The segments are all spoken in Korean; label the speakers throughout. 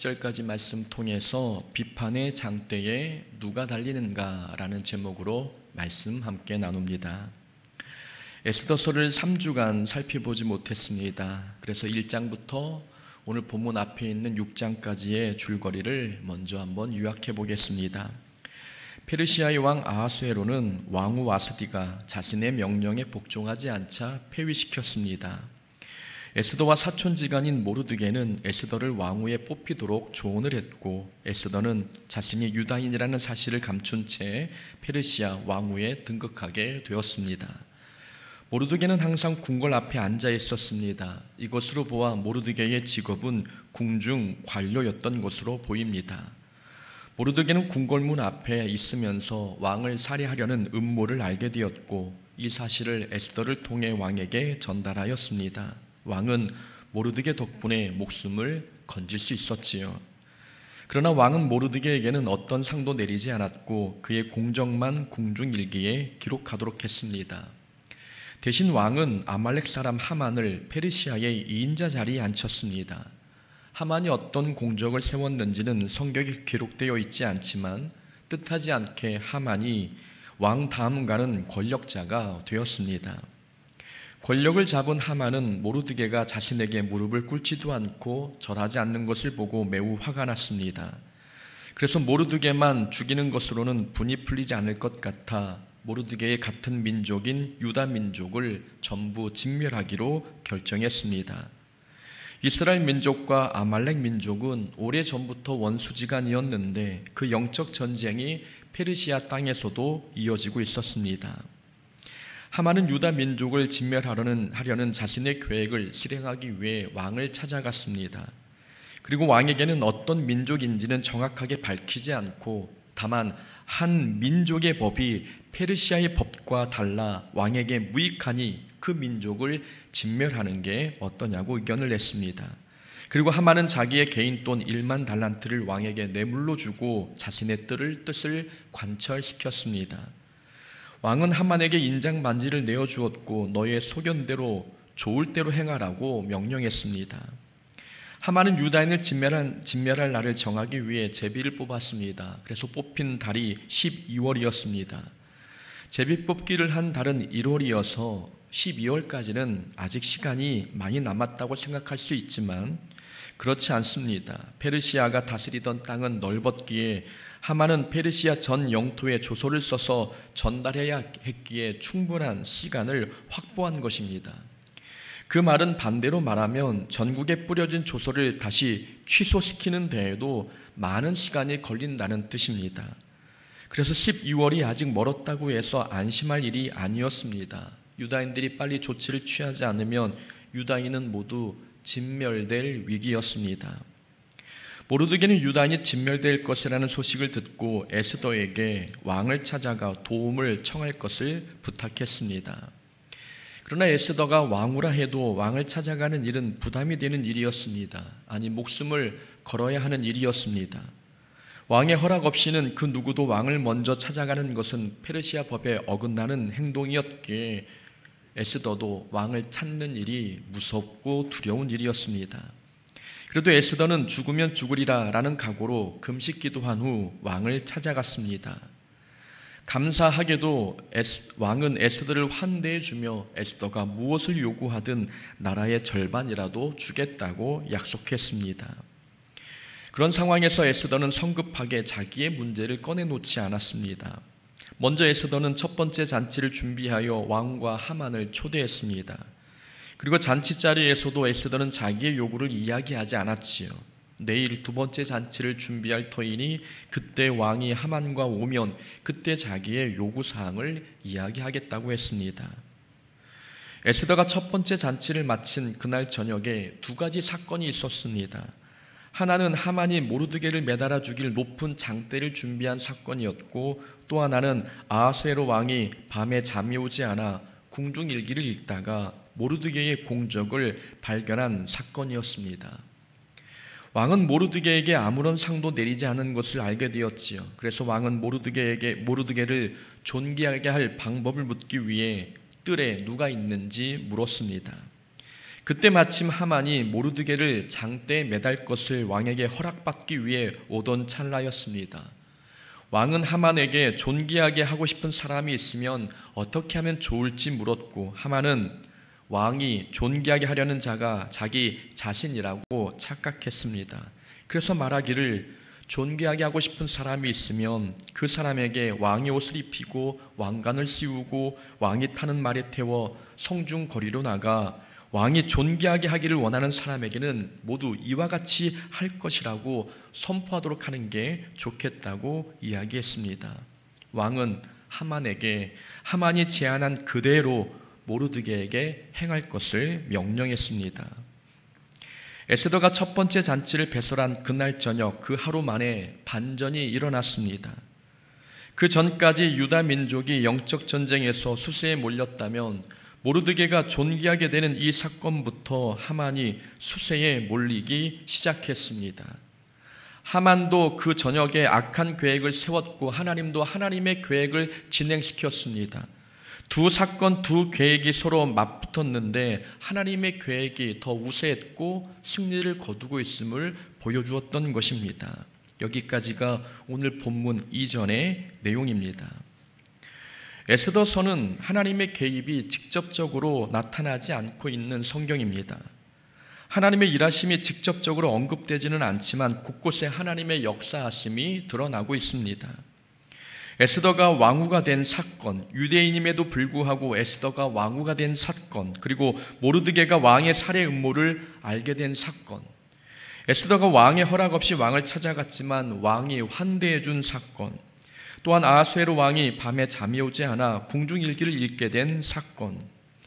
Speaker 1: 10절까지 말씀 통해서 비판의 장대에 누가 달리는가 라는 제목으로 말씀 함께 나눕니다. 에스더서를 3주간 살펴보지 못했습니다. 그래서 1장부터 오늘 본문 앞에 있는 6장까지의 줄거리를 먼저 한번 요약해 보겠습니다. 페르시아의 왕 아하수에로는 왕후 와스디가 자신의 명령에 복종하지 않자 폐위시켰습니다. 에스더와 사촌지간인 모르드게는 에스더를 왕후에 뽑히도록 조언을 했고, 에스더는 자신이 유다인이라는 사실을 감춘 채 페르시아 왕후에 등극하게 되었습니다. 모르드게는 항상 궁궐 앞에 앉아 있었습니다. 이것으로 보아 모르드게의 직업은 궁중 관료였던 것으로 보입니다. 모르드게는 궁궐문 앞에 있으면서 왕을 살해하려는 음모를 알게 되었고, 이 사실을 에스더를 통해 왕에게 전달하였습니다. 왕은 모르드게 덕분에 목숨을 건질 수 있었지요. 그러나 왕은 모르드게에게는 어떤 상도 내리지 않았고 그의 공적만 궁중일기에 기록하도록 했습니다. 대신 왕은 아말렉 사람 하만을 페르시아의 2인자 자리에 앉혔습니다. 하만이 어떤 공적을 세웠는지는 성경에 기록되어 있지 않지만 뜻하지 않게 하만이 왕 다음 가는 권력자가 되었습니다. 권력을 잡은 하만은 모르드게가 자신에게 무릎을 꿇지도 않고 절하지 않는 것을 보고 매우 화가 났습니다. 그래서 모르드게만 죽이는 것으로는 분이 풀리지 않을 것 같아 모르드게의 같은 민족인 유다 민족을 전부 진멸하기로 결정했습니다. 이스라엘 민족과 아말렉 민족은 오래전부터 원수지간이었는데 그 영적 전쟁이 페르시아 땅에서도 이어지고 있었습니다. 하만은 유다 민족을 진멸하려는 자신의 계획을 실행하기 위해 왕을 찾아갔습니다. 그리고 왕에게는 어떤 민족인지는 정확하게 밝히지 않고 다만 한 민족의 법이 페르시아의 법과 달라 왕에게 무익하니 그 민족을 진멸하는 게 어떠냐고 의견을 냈습니다. 그리고 하만은 자기의 개인 돈 1만 달란트를 왕에게 뇌물로 주고 자신의 뜻을 관철시켰습니다. 왕은 하만에게 인장 반지를 내어주었고 너의 소견대로 좋을 대로 행하라고 명령했습니다. 하만은 유다인을 진멸할 날을 정하기 위해 제비를 뽑았습니다. 그래서 뽑힌 달이 12월이었습니다. 제비 뽑기를 한 달은 1월이어서 12월까지는 아직 시간이 많이 남았다고 생각할 수 있지만 그렇지 않습니다. 페르시아가 다스리던 땅은 넓었기에 하만은 페르시아 전 영토에 조소를 써서 전달해야 했기에 충분한 시간을 확보한 것입니다. 그 말은 반대로 말하면 전국에 뿌려진 조소를 다시 취소시키는 데에도 많은 시간이 걸린다는 뜻입니다. 그래서 12월이 아직 멀었다고 해서 안심할 일이 아니었습니다. 유다인들이 빨리 조치를 취하지 않으면 유다인은 모두 진멸될 위기였습니다. 모르드게는 유다인이 진멸될 것이라는 소식을 듣고 에스더에게 왕을 찾아가 도움을 청할 것을 부탁했습니다. 그러나 에스더가 왕후라 해도 왕을 찾아가는 일은 부담이 되는 일이었습니다. 아니, 목숨을 걸어야 하는 일이었습니다. 왕의 허락 없이는 그 누구도 왕을 먼저 찾아가는 것은 페르시아 법에 어긋나는 행동이었기에 에스더도 왕을 찾는 일이 무섭고 두려운 일이었습니다. 그래도 에스더는 죽으면 죽으리라 라는 각오로 금식 기도한 후 왕을 찾아갔습니다. 감사하게도 왕은 에스더를 환대해 주며 에스더가 무엇을 요구하든 나라의 절반이라도 주겠다고 약속했습니다. 그런 상황에서 에스더는 성급하게 자기의 문제를 꺼내놓지 않았습니다. 먼저 에스더는 첫 번째 잔치를 준비하여 왕과 하만을 초대했습니다. 그리고 잔치 자리에서도 에스더는 자기의 요구를 이야기하지 않았지요. 내일 두 번째 잔치를 준비할 터이니 그때 왕이 하만과 오면 그때 자기의 요구사항을 이야기하겠다고 했습니다. 에스더가 첫 번째 잔치를 마친 그날 저녁에 두 가지 사건이 있었습니다. 하나는 하만이 모르드게를 매달아 죽일 높은 장대를 준비한 사건이었고, 또 하나는 아하수에로 왕이 밤에 잠이 오지 않아 궁중일기를 읽다가 모르드게의 공적을 발견한 사건이었습니다. 왕은 모르드게에게 아무런 상도 내리지 않은 것을 알게 되었지요. 그래서 왕은 모르드게를 존귀하게 할 방법을 묻기 위해 뜰에 누가 있는지 물었습니다. 그때 마침 하만이 모르드게를 장대에 매달 것을 왕에게 허락받기 위해 오던 찰나였습니다. 왕은 하만에게 존귀하게 하고 싶은 사람이 있으면 어떻게 하면 좋을지 물었고, 하만은 왕이 존귀하게 하려는 자가 자기 자신이라고 착각했습니다. 그래서 말하기를, 존귀하게 하고 싶은 사람이 있으면 그 사람에게 왕의 옷을 입히고 왕관을 씌우고 왕이 타는 말에 태워 성중 거리로 나가 왕이 존귀하게 하기를 원하는 사람에게는 모두 이와 같이 할 것이라고 선포하도록 하는 게 좋겠다고 이야기했습니다. 왕은 하만에게 하만이 제안한 그대로 모르드게에게 행할 것을 명령했습니다. 에스더가 첫 번째 잔치를 배설한 그날 저녁, 그 하루 만에 반전이 일어났습니다. 그 전까지 유다 민족이 영적 전쟁에서 수세에 몰렸다면 모르드게가 존귀하게 되는 이 사건부터 하만이 수세에 몰리기 시작했습니다. 하만도 그 저녁에 악한 계획을 세웠고 하나님도 하나님의 계획을 진행시켰습니다. 두 사건, 두 계획이 서로 맞붙었는데 하나님의 계획이 더 우세했고 승리를 거두고 있음을 보여주었던 것입니다. 여기까지가 오늘 본문 이전의 내용입니다. 에스더서는 하나님의 개입이 직접적으로 나타나지 않고 있는 성경입니다. 하나님의 일하심이 직접적으로 언급되지는 않지만 곳곳에 하나님의 역사하심이 드러나고 있습니다. 에스더가 왕후가 된 사건, 유대인임에도 불구하고 에스더가 왕후가 된 사건, 그리고 모르드게가 왕의 살해 음모를 알게 된 사건, 에스더가 왕의 허락 없이 왕을 찾아갔지만 왕이 환대해 준 사건, 또한 아하수에로 왕이 밤에 잠이 오지 않아 궁중일기를 읽게 된 사건,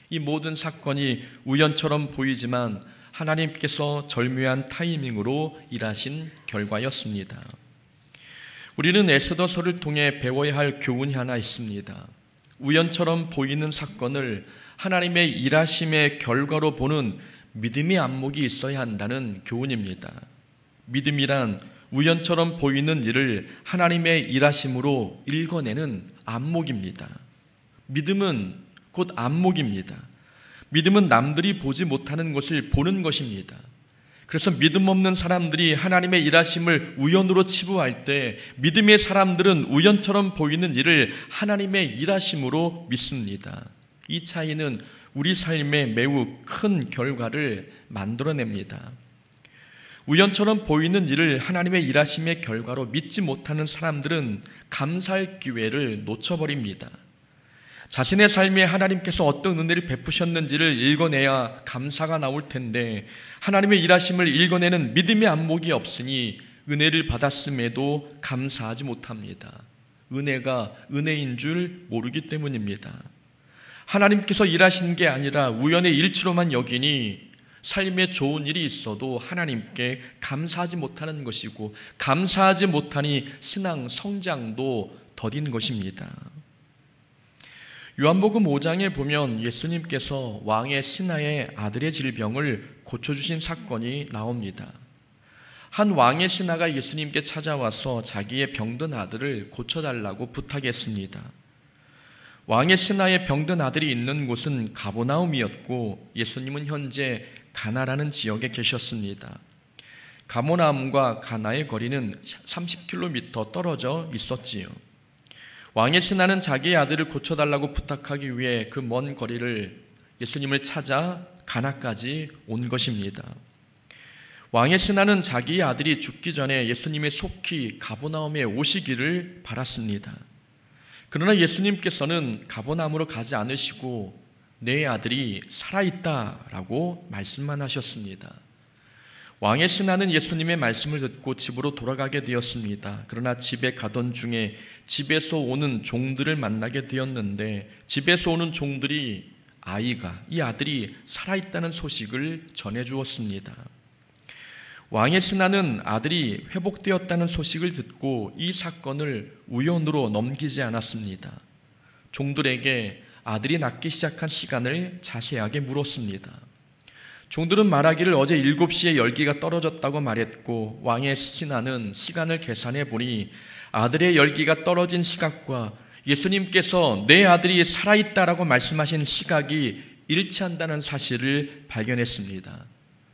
Speaker 1: 이 모든 사건이 우연처럼 보이지만 하나님께서 절묘한 타이밍으로 일하신 결과였습니다. 우리는 에스더서를 통해 배워야 할 교훈이 하나 있습니다. 우연처럼 보이는 사건을 하나님의 일하심의 결과로 보는 믿음의 안목이 있어야 한다는 교훈입니다. 믿음이란 우연처럼 보이는 일을 하나님의 일하심으로 읽어내는 안목입니다. 믿음은 곧 안목입니다. 믿음은 남들이 보지 못하는 것을 보는 것입니다. 그래서 믿음 없는 사람들이 하나님의 일하심을 우연으로 치부할 때 믿음의 사람들은 우연처럼 보이는 일을 하나님의 일하심으로 믿습니다. 이 차이는 우리 삶에 매우 큰 결과를 만들어냅니다. 우연처럼 보이는 일을 하나님의 일하심의 결과로 믿지 못하는 사람들은 감사할 기회를 놓쳐버립니다. 자신의 삶에 하나님께서 어떤 은혜를 베푸셨는지를 읽어내야 감사가 나올 텐데 하나님의 일하심을 읽어내는 믿음의 안목이 없으니 은혜를 받았음에도 감사하지 못합니다. 은혜가 은혜인 줄 모르기 때문입니다. 하나님께서 일하신 게 아니라 우연의 일치로만 여기니 삶에 좋은 일이 있어도 하나님께 감사하지 못하는 것이고 감사하지 못하니 신앙 성장도 더딘 것입니다. 요한복음 5장에 보면 예수님께서 왕의 신하의 아들의 질병을 고쳐주신 사건이 나옵니다. 한 왕의 신하가 예수님께 찾아와서 자기의 병든 아들을 고쳐달라고 부탁했습니다. 왕의 신하의 병든 아들이 있는 곳은 가버나움이었고 예수님은 현재 가나라는 지역에 계셨습니다. 가버나움과 가나의 거리는 30km 떨어져 있었지요. 왕의 신하는 자기의 아들을 고쳐달라고 부탁하기 위해 그 먼 거리를 예수님을 찾아 가나까지 온 것입니다. 왕의 신하는 자기의 아들이 죽기 전에 예수님의 속히 가버나움에 오시기를 바랐습니다. 그러나 예수님께서는 가버나움으로 가지 않으시고 내 아들이 살아있다라고 말씀만 하셨습니다. 왕의 신하는 예수님의 말씀을 듣고 집으로 돌아가게 되었습니다. 그러나 집에 가던 중에 집에서 오는 종들을 만나게 되었는데 집에서 오는 종들이 이 아들이 살아있다는 소식을 전해주었습니다. 왕의 신하는 아들이 회복되었다는 소식을 듣고 이 사건을 우연으로 넘기지 않았습니다. 종들에게 아들이 낫기 시작한 시간을 자세하게 물었습니다. 종들은 말하기를 어제 7시에 열기가 떨어졌다고 말했고 왕의 신하는 시간을 계산해 보니 아들의 열기가 떨어진 시각과 예수님께서 내 아들이 살아있다라고 말씀하신 시각이 일치한다는 사실을 발견했습니다.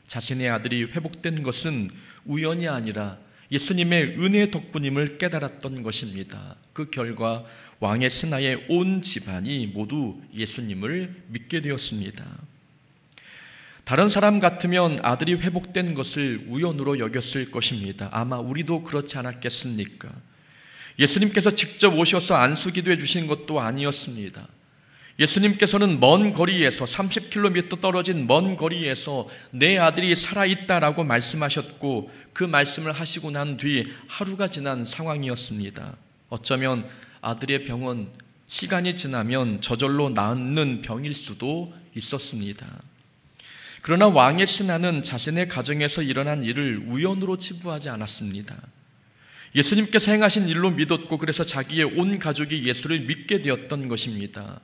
Speaker 1: 자신의 아들이 회복된 것은 우연이 아니라 예수님의 은혜 덕분임을 깨달았던 것입니다. 그 결과 왕의 신하의 온 집안이 모두 예수님을 믿게 되었습니다. 다른 사람 같으면 아들이 회복된 것을 우연으로 여겼을 것입니다. 아마 우리도 그렇지 않았겠습니까? 예수님께서 직접 오셔서 안수기도해 주신 것도 아니었습니다. 예수님께서는 먼 거리에서 30km 떨어진 먼 거리에서 내 아들이 살아있다라고 말씀하셨고 그 말씀을 하시고 난 뒤 하루가 지난 상황이었습니다. 어쩌면 아들의 병은 시간이 지나면 저절로 낫는 병일 수도 있었습니다. 그러나 왕의 신하는 자신의 가정에서 일어난 일을 우연으로 치부하지 않았습니다. 예수님께서 행하신 일로 믿었고 그래서 자기의 온 가족이 예수를 믿게 되었던 것입니다.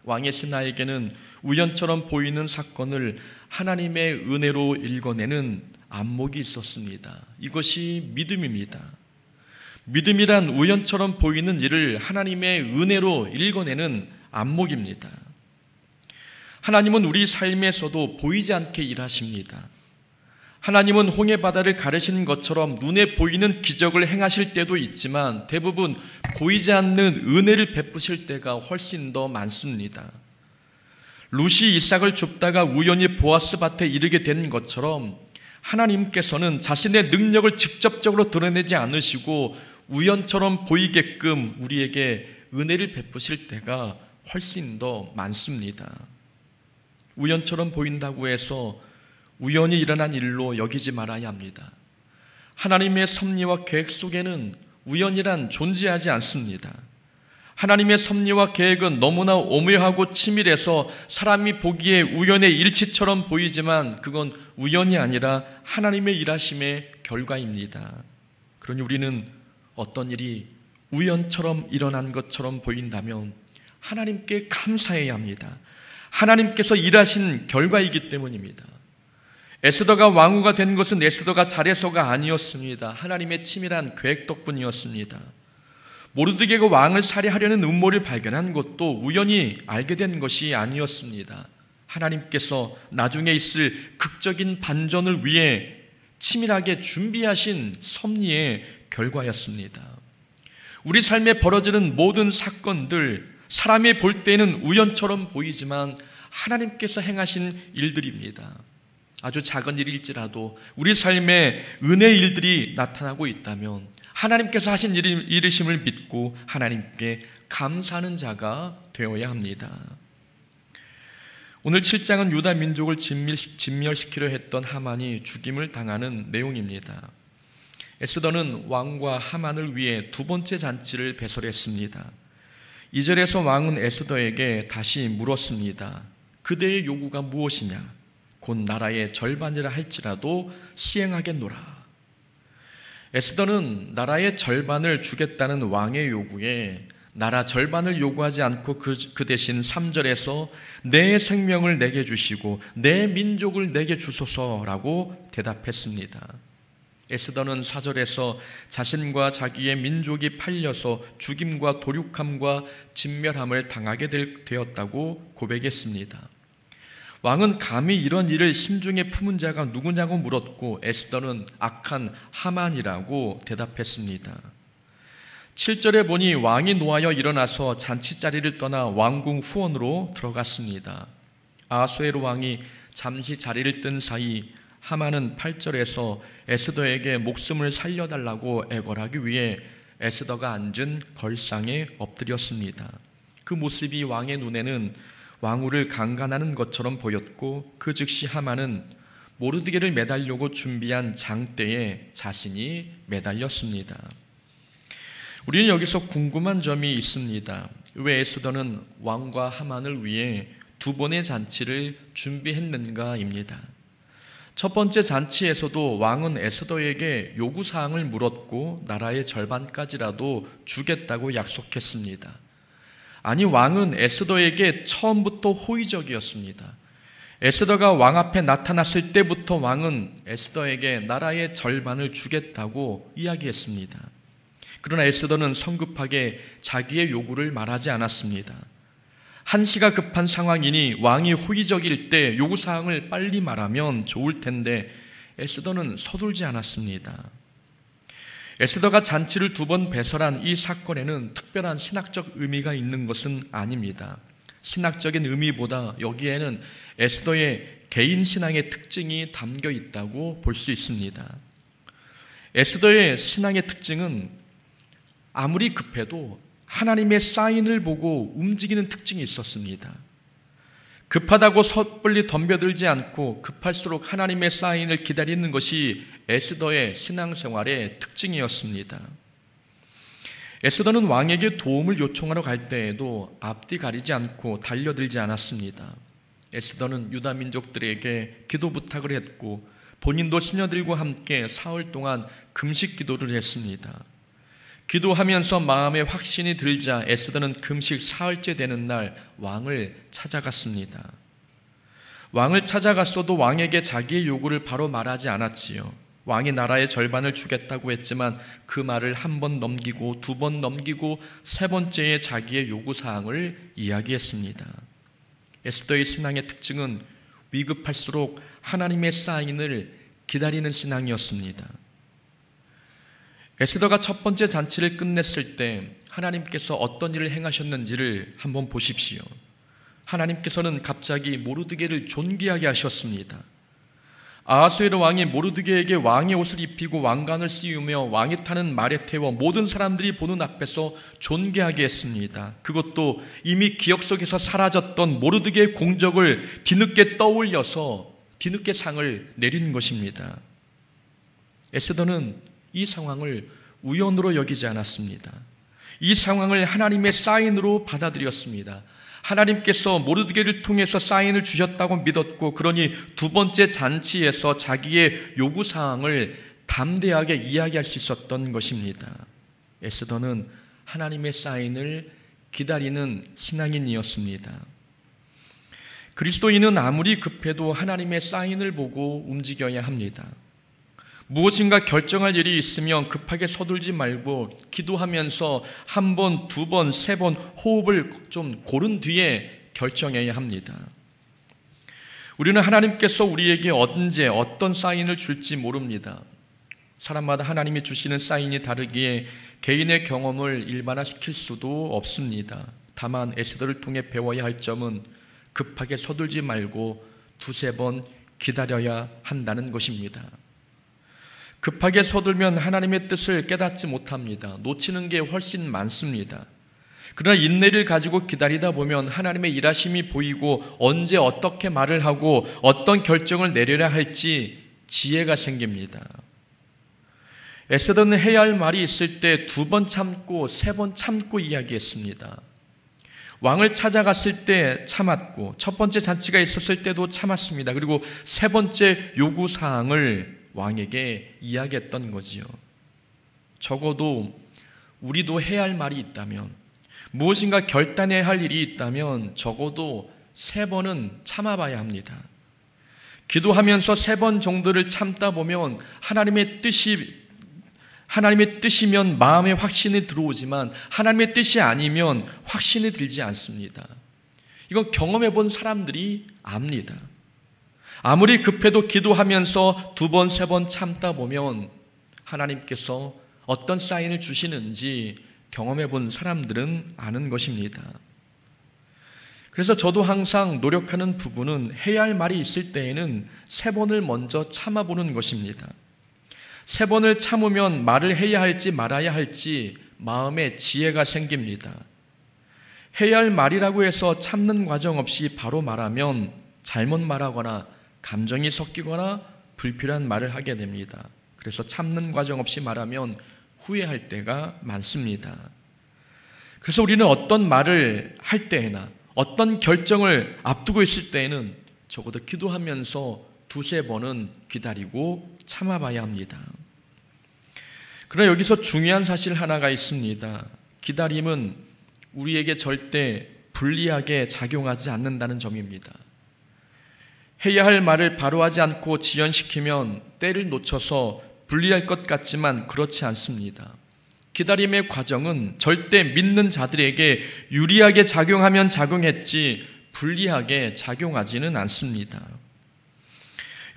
Speaker 1: 왕의 신하에게는 우연처럼 보이는 사건을 하나님의 은혜로 읽어내는 안목이 있었습니다. 이것이 믿음입니다. 믿음이란 우연처럼 보이는 일을 하나님의 은혜로 읽어내는 안목입니다. 하나님은 우리 삶에서도 보이지 않게 일하십니다. 하나님은 홍해바다를 가르시는 것처럼 눈에 보이는 기적을 행하실 때도 있지만 대부분 보이지 않는 은혜를 베푸실 때가 훨씬 더 많습니다. 룻이 이삭을 줍다가 우연히 보아스 밭에 이르게 된 것처럼 하나님께서는 자신의 능력을 직접적으로 드러내지 않으시고 우연처럼 보이게끔 우리에게 은혜를 베푸실 때가 훨씬 더 많습니다. 우연처럼 보인다고 해서 우연히 일어난 일로 여기지 말아야 합니다. 하나님의 섭리와 계획 속에는 우연이란 존재하지 않습니다. 하나님의 섭리와 계획은 너무나 오묘하고 치밀해서 사람이 보기에 우연의 일치처럼 보이지만 그건 우연이 아니라 하나님의 일하심의 결과입니다. 그러니 우리는 어떤 일이 우연처럼 일어난 것처럼 보인다면 하나님께 감사해야 합니다. 하나님께서 일하신 결과이기 때문입니다. 에스더가 왕후가 된 것은 에스더가 잘해서가 아니었습니다. 하나님의 치밀한 계획 덕분이었습니다. 모르드게가 왕을 살해하려는 음모를 발견한 것도 우연히 알게 된 것이 아니었습니다. 하나님께서 나중에 있을 극적인 반전을 위해 치밀하게 준비하신 섭리의 결과였습니다. 우리 삶에 벌어지는 모든 사건들, 사람이 볼 때는 우연처럼 보이지만 하나님께서 행하신 일들입니다. 아주 작은 일일지라도 우리 삶에 은혜의 일들이 나타나고 있다면 하나님께서 하신 일이심을 믿고 하나님께 감사하는 자가 되어야 합니다. 오늘 7장은 유다 민족을 진멸시키려 했던 하만이 죽임을 당하는 내용입니다. 에스더는 왕과 하만을 위해 두 번째 잔치를 배설했습니다. 2절에서 왕은 에스더에게 다시 물었습니다. 그대의 요구가 무엇이냐? 곧 나라의 절반이라 할지라도 시행하겠노라. 에스더는 나라의 절반을 주겠다는 왕의 요구에 나라 절반을 요구하지 않고 그 대신 3절에서 내 생명을 내게 주시고 내 민족을 내게 주소서라고 대답했습니다. 에스더는 4절에서 자신과 자기의 민족이 팔려서 죽임과 도륙함과 진멸함을 당하게 되었다고 고백했습니다. 왕은 감히 이런 일을 심중에 품은 자가 누구냐고 물었고 에스더는 악한 하만이라고 대답했습니다. 7절에 보니 왕이 노하여 일어나서 잔치자리를 떠나 왕궁 후원으로 들어갔습니다. 아하수에로 왕이 잠시 자리를 뜬 사이 하만은 8절에서 에스더에게 목숨을 살려달라고 애걸하기 위해 에스더가 앉은 걸상에 엎드렸습니다. 그 모습이 왕의 눈에는 왕후를 강간하는 것처럼 보였고 그 즉시 하만은 모르드게를 매달려고 준비한 장대에 자신이 매달렸습니다. 우리는 여기서 궁금한 점이 있습니다. 왜 에스더는 왕과 하만을 위해 두 번의 잔치를 준비했는가입니다. 첫 번째 잔치에서도 왕은 에스더에게 요구사항을 물었고 나라의 절반까지라도 주겠다고 약속했습니다. 아니, 왕은 에스더에게 처음부터 호의적이었습니다. 에스더가 왕 앞에 나타났을 때부터 왕은 에스더에게 나라의 절반을 주겠다고 이야기했습니다. 그러나 에스더는 성급하게 자기의 요구를 말하지 않았습니다. 한시가 급한 상황이니 왕이 호의적일 때 요구사항을 빨리 말하면 좋을 텐데 에스더는 서둘지 않았습니다. 에스더가 잔치를 2번 배설한 이 사건에는 특별한 신학적 의미가 있는 것은 아닙니다. 신학적인 의미보다 여기에는 에스더의 개인 신앙의 특징이 담겨 있다고 볼 수 있습니다. 에스더의 신앙의 특징은 아무리 급해도 하나님의 사인을 보고 움직이는 특징이 있었습니다. 급하다고 섣불리 덤벼들지 않고 급할수록 하나님의 사인을 기다리는 것이 에스더의 신앙생활의 특징이었습니다. 에스더는 왕에게 도움을 요청하러 갈 때에도 앞뒤 가리지 않고 달려들지 않았습니다. 에스더는 유다 민족들에게 기도 부탁을 했고 본인도 시녀들과 함께 사흘 동안 금식 기도를 했습니다. 기도하면서 마음에 확신이 들자 에스더는 금식 사흘째 되는 날 왕을 찾아갔습니다. 왕을 찾아갔어도 왕에게 자기의 요구를 바로 말하지 않았지요. 왕이 나라의 절반을 주겠다고 했지만 그 말을 1번 넘기고 2번 넘기고 3번째에 자기의 요구사항을 이야기했습니다. 에스더의 신앙의 특징은 위급할수록 하나님의 사인을 기다리는 신앙이었습니다. 에스더가 첫 번째 잔치를 끝냈을 때 하나님께서 어떤 일을 행하셨는지를 한번 보십시오. 하나님께서는 갑자기 모르드게를 존귀하게 하셨습니다. 아하수에로 왕이 모르드게에게 왕의 옷을 입히고 왕관을 씌우며 왕이 타는 말에 태워 모든 사람들이 보는 앞에서 존귀하게 했습니다. 그것도 이미 기억 속에서 사라졌던 모르드게의 공적을 뒤늦게 떠올려서 뒤늦게 상을 내리는 것입니다. 에스더는 이 상황을 우연으로 여기지 않았습니다. 이 상황을 하나님의 사인으로 받아들였습니다. 하나님께서 모르드게를 통해서 사인을 주셨다고 믿었고, 그러니 2번째 잔치에서 자기의 요구사항을 담대하게 이야기할 수 있었던 것입니다. 에스더는 하나님의 사인을 기다리는 신앙인이었습니다. 그리스도인은 아무리 급해도 하나님의 사인을 보고 움직여야 합니다. 무엇인가 결정할 일이 있으면 급하게 서둘지 말고 기도하면서 1번, 2번, 3번 호흡을 좀 고른 뒤에 결정해야 합니다. 우리는 하나님께서 우리에게 언제 어떤 사인을 줄지 모릅니다. 사람마다 하나님이 주시는 사인이 다르기에 개인의 경험을 일반화시킬 수도 없습니다. 다만 에스더를 통해 배워야 할 점은 급하게 서둘지 말고 2-3번 기다려야 한다는 것입니다. 급하게 서둘면 하나님의 뜻을 깨닫지 못합니다. 놓치는 게 훨씬 많습니다. 그러나 인내를 가지고 기다리다 보면 하나님의 일하심이 보이고 언제 어떻게 말을 하고 어떤 결정을 내려야 할지 지혜가 생깁니다. 에스더는 해야 할 말이 있을 때 2번 참고 3번 참고 이야기했습니다. 왕을 찾아갔을 때 참았고, 첫 번째 잔치가 있었을 때도 참았습니다. 그리고 3번째 요구사항을 왕에게 이야기했던 거지요. 적어도 우리도 해야 할 말이 있다면, 무엇인가 결단해야 할 일이 있다면 적어도 3번은 참아봐야 합니다. 기도하면서 3번 정도를 참다 보면 하나님의 뜻이면 마음에 확신이 들어오지만 하나님의 뜻이 아니면 확신이 들지 않습니다. 이건 경험해 본 사람들이 압니다. 아무리 급해도 기도하면서 2번, 3번 참다 보면 하나님께서 어떤 사인을 주시는지 경험해 본 사람들은 아는 것입니다. 그래서 저도 항상 노력하는 부분은 해야 할 말이 있을 때에는 3번을 먼저 참아보는 것입니다. 3번을 참으면 말을 해야 할지 말아야 할지 마음에 지혜가 생깁니다. 해야 할 말이라고 해서 참는 과정 없이 바로 말하면 잘못 말하거나 감정이 섞이거나 불필요한 말을 하게 됩니다. 그래서 참는 과정 없이 말하면 후회할 때가 많습니다. 그래서 우리는 어떤 말을 할 때나 어떤 결정을 앞두고 있을 때에는 적어도 기도하면서 2-3번은 기다리고 참아봐야 합니다. 그러나 여기서 중요한 사실 하나가 있습니다. 기다림은 우리에게 절대 불리하게 작용하지 않는다는 점입니다. 해야 할 말을 바로 하지 않고 지연시키면 때를 놓쳐서 불리할 것 같지만 그렇지 않습니다. 기다림의 과정은 절대 믿는 자들에게 유리하게 작용하면 작용했지 불리하게 작용하지는 않습니다.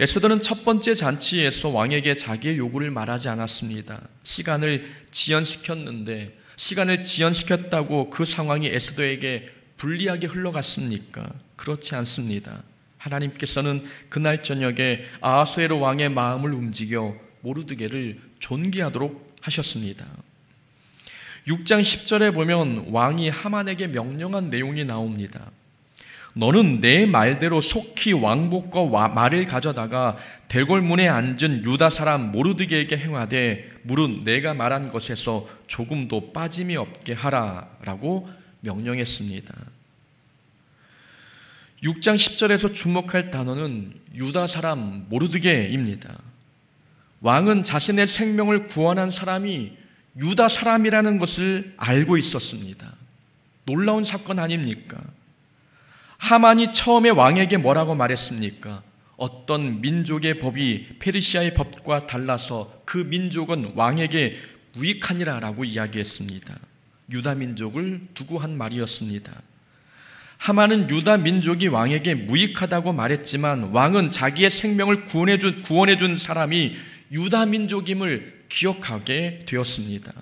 Speaker 1: 에스더는 첫 번째 잔치에서 왕에게 자기의 요구를 말하지 않았습니다. 시간을 지연시켰는데 시간을 지연시켰다고 그 상황이 에스더에게 불리하게 흘러갔습니까? 그렇지 않습니다. 하나님께서는 그날 저녁에 아하수에로 왕의 마음을 움직여 모르드게를 존귀하도록 하셨습니다. 6장 10절에 보면 왕이 하만에게 명령한 내용이 나옵니다. 너는 내 말대로 속히 왕복과 말을 가져다가 대궐문에 앉은 유다 사람 모르드게에게 행하되 무릇 내가 말한 것에서 조금도 빠짐이 없게 하라 라고 명령했습니다. 6장 10절에서 주목할 단어는 유다 사람 모르드게입니다. 왕은 자신의 생명을 구원한 사람이 유다 사람이라는 것을 알고 있었습니다. 놀라운 사건 아닙니까? 하만이 처음에 왕에게 뭐라고 말했습니까? 어떤 민족의 법이 페르시아의 법과 달라서 그 민족은 왕에게 무익하니라 라고 이야기했습니다. 유다 민족을 두고 한 말이었습니다. 하만은 유다 민족이 왕에게 무익하다고 말했지만 왕은 자기의 생명을 구원해준 사람이 유다 민족임을 기억하게 되었습니다.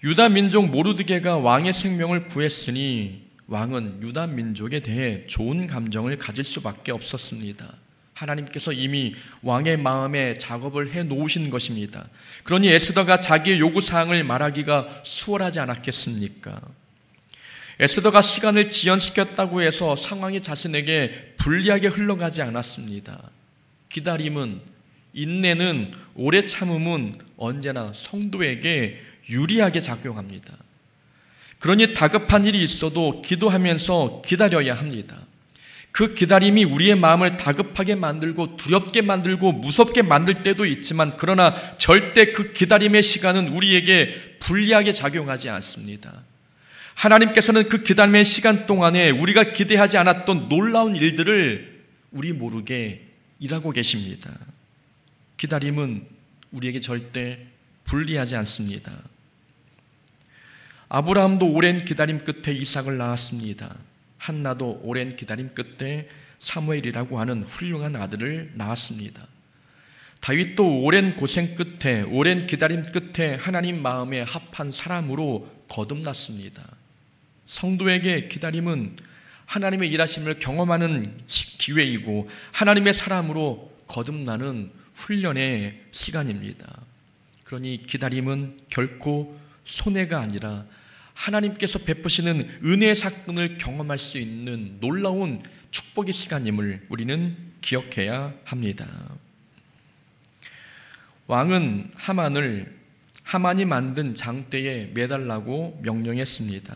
Speaker 1: 유다 민족 모르드게가 왕의 생명을 구했으니 왕은 유다 민족에 대해 좋은 감정을 가질 수밖에 없었습니다. 하나님께서 이미 왕의 마음에 작업을 해 놓으신 것입니다. 그러니 에스더가 자기의 요구사항을 말하기가 수월하지 않았겠습니까? 에스더가 시간을 지연시켰다고 해서 상황이 자신에게 불리하게 흘러가지 않았습니다. 기다림은, 인내는, 오래 참음은 언제나 성도에게 유리하게 작용합니다. 그러니 다급한 일이 있어도 기도하면서 기다려야 합니다. 그 기다림이 우리의 마음을 다급하게 만들고 두렵게 만들고 무섭게 만들 때도 있지만 그러나 절대 그 기다림의 시간은 우리에게 불리하게 작용하지 않습니다. 하나님께서는 그 기다림의 시간 동안에 우리가 기대하지 않았던 놀라운 일들을 우리 모르게 일하고 계십니다. 기다림은 우리에게 절대 불리하지 않습니다. 아브라함도 오랜 기다림 끝에 이삭을 낳았습니다. 한나도 오랜 기다림 끝에 사무엘이라고 하는 훌륭한 아들을 낳았습니다. 다윗도 오랜 고생 끝에, 오랜 기다림 끝에 하나님 마음에 합한 사람으로 거듭났습니다. 성도에게 기다림은 하나님의 일하심을 경험하는 기회이고 하나님의 사람으로 거듭나는 훈련의 시간입니다. 그러니 기다림은 결코 손해가 아니라 하나님께서 베푸시는 은혜의 사건을 경험할 수 있는 놀라운 축복의 시간임을 우리는 기억해야 합니다. 왕은 하만이 만든 장대에 매달라고 명령했습니다.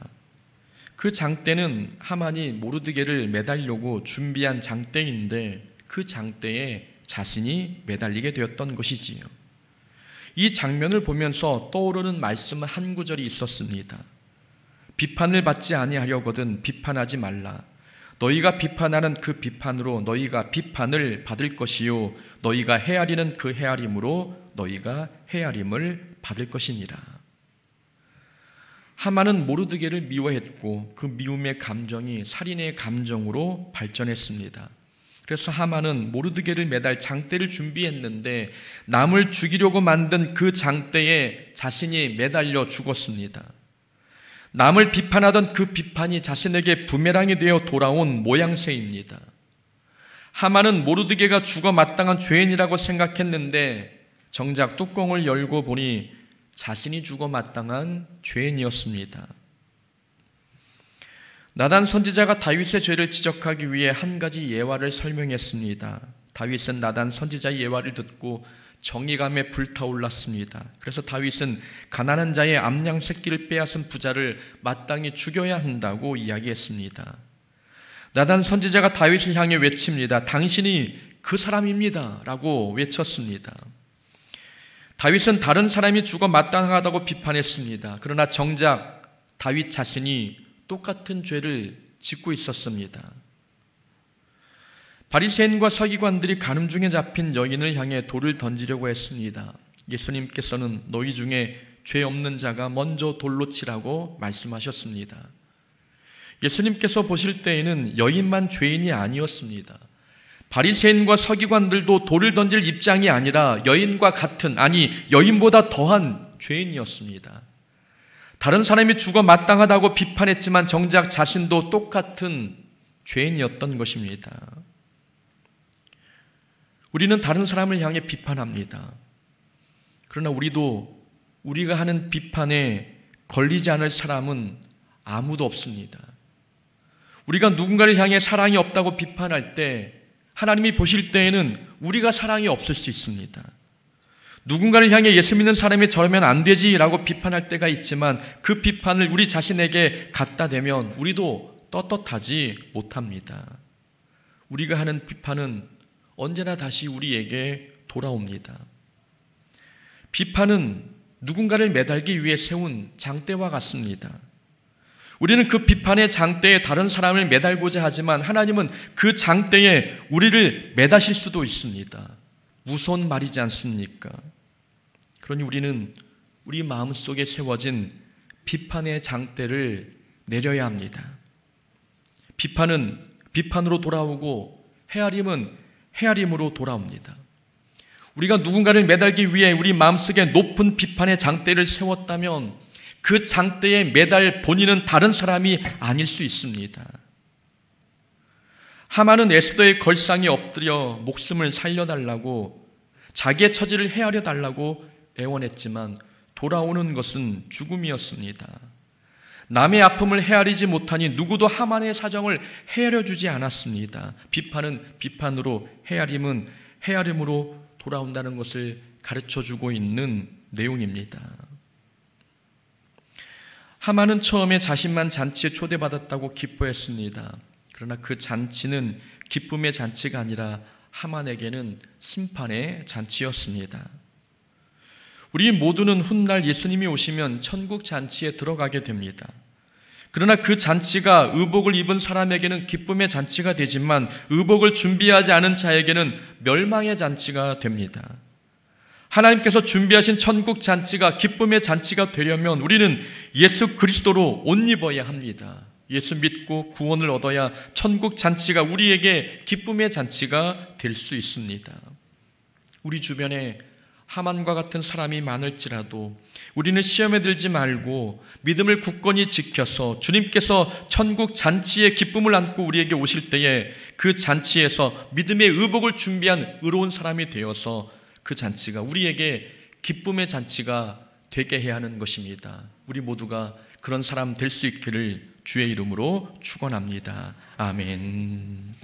Speaker 1: 그 장대는 하만이 모르드게를 매달려고 준비한 장대인데 그 장대에 자신이 매달리게 되었던 것이지요. 이 장면을 보면서 떠오르는 말씀 한 구절이 있었습니다. 비판을 받지 아니하려거든 비판하지 말라. 너희가 비판하는 그 비판으로 너희가 비판을 받을 것이요 너희가 헤아리는 그 헤아림으로 너희가 헤아림을 받을 것이니라. 하만은 모르드게를 미워했고 그 미움의 감정이 살인의 감정으로 발전했습니다. 그래서 하만은 모르드게를 매달 장대를 준비했는데 남을 죽이려고 만든 그 장대에 자신이 매달려 죽었습니다. 남을 비판하던 그 비판이 자신에게 부메랑이 되어 돌아온 모양새입니다. 하만은 모르드게가 죽어 마땅한 죄인이라고 생각했는데 정작 뚜껑을 열고 보니 자신이 죽어 마땅한 죄인이었습니다. 나단 선지자가 다윗의 죄를 지적하기 위해 한 가지 예화를 설명했습니다. 다윗은 나단 선지자의 예화를 듣고 정의감에 불타올랐습니다. 그래서 다윗은 가난한 자의 암양 새끼를 빼앗은 부자를 마땅히 죽여야 한다고 이야기했습니다. 나단 선지자가 다윗을 향해 외칩니다. 당신이 그 사람입니다 라고 외쳤습니다. 다윗은 다른 사람이 죽어 마땅하다고 비판했습니다. 그러나 정작 다윗 자신이 똑같은 죄를 짓고 있었습니다. 바리새인과 서기관들이 간음 중에 잡힌 여인을 향해 돌을 던지려고 했습니다. 예수님께서는 너희 중에 죄 없는 자가 먼저 돌로 치라고 말씀하셨습니다. 예수님께서 보실 때에는 여인만 죄인이 아니었습니다. 바리새인과 서기관들도 돌을 던질 입장이 아니라 여인과 같은, 아니 여인보다 더한 죄인이었습니다. 다른 사람이 죽어 마땅하다고 비판했지만 정작 자신도 똑같은 죄인이었던 것입니다. 우리는 다른 사람을 향해 비판합니다. 그러나 우리가 하는 비판에 걸리지 않을 사람은 아무도 없습니다. 우리가 누군가를 향해 사랑이 없다고 비판할 때 하나님이 보실 때에는 우리가 사랑이 없을 수 있습니다. 누군가를 향해 예수 믿는 사람이 저러면 안 되지라고 비판할 때가 있지만 그 비판을 우리 자신에게 갖다 대면 우리도 떳떳하지 못합니다. 우리가 하는 비판은 언제나 다시 우리에게 돌아옵니다. 비판은 누군가를 매달기 위해 세운 장대와 같습니다. 우리는 그 비판의 장대에 다른 사람을 매달고자 하지만 하나님은 그 장대에 우리를 매다실 수도 있습니다. 무서운 말이지 않습니까? 그러니 우리는 우리 마음속에 세워진 비판의 장대를 내려야 합니다. 비판은 비판으로 돌아오고 헤아림은 헤아림으로 돌아옵니다. 우리가 누군가를 매달기 위해 우리 마음속에 높은 비판의 장대를 세웠다면 그 장대에 매달 본인은 다른 사람이 아닐 수 있습니다. 하만은 에스더의 걸상에 엎드려 목숨을 살려달라고 자기의 처지를 헤아려 달라고 애원했지만 돌아오는 것은 죽음이었습니다. 남의 아픔을 헤아리지 못하니 누구도 하만의 사정을 헤아려주지 않았습니다. 비판은 비판으로, 헤아림은 헤아림으로 돌아온다는 것을 가르쳐주고 있는 내용입니다. 하만은 처음에 자신만 잔치에 초대받았다고 기뻐했습니다. 그러나 그 잔치는 기쁨의 잔치가 아니라 하만에게는 심판의 잔치였습니다. 우리 모두는 훗날 예수님이 오시면 천국 잔치에 들어가게 됩니다. 그러나 그 잔치가 의복을 입은 사람에게는 기쁨의 잔치가 되지만 의복을 준비하지 않은 자에게는 멸망의 잔치가 됩니다. 하나님께서 준비하신 천국 잔치가 기쁨의 잔치가 되려면 우리는 예수 그리스도로 옷 입어야 합니다. 예수 믿고 구원을 얻어야 천국 잔치가 우리에게 기쁨의 잔치가 될 수 있습니다. 우리 주변에 하만과 같은 사람이 많을지라도 우리는 시험에 들지 말고 믿음을 굳건히 지켜서 주님께서 천국 잔치의 기쁨을 안고 우리에게 오실 때에 그 잔치에서 믿음의 의복을 준비한 의로운 사람이 되어서 그 잔치가 우리에게 기쁨의 잔치가 되게 해야 하는 것입니다. 우리 모두가 그런 사람 될 수 있기를 주의 이름으로 축원합니다. 아멘.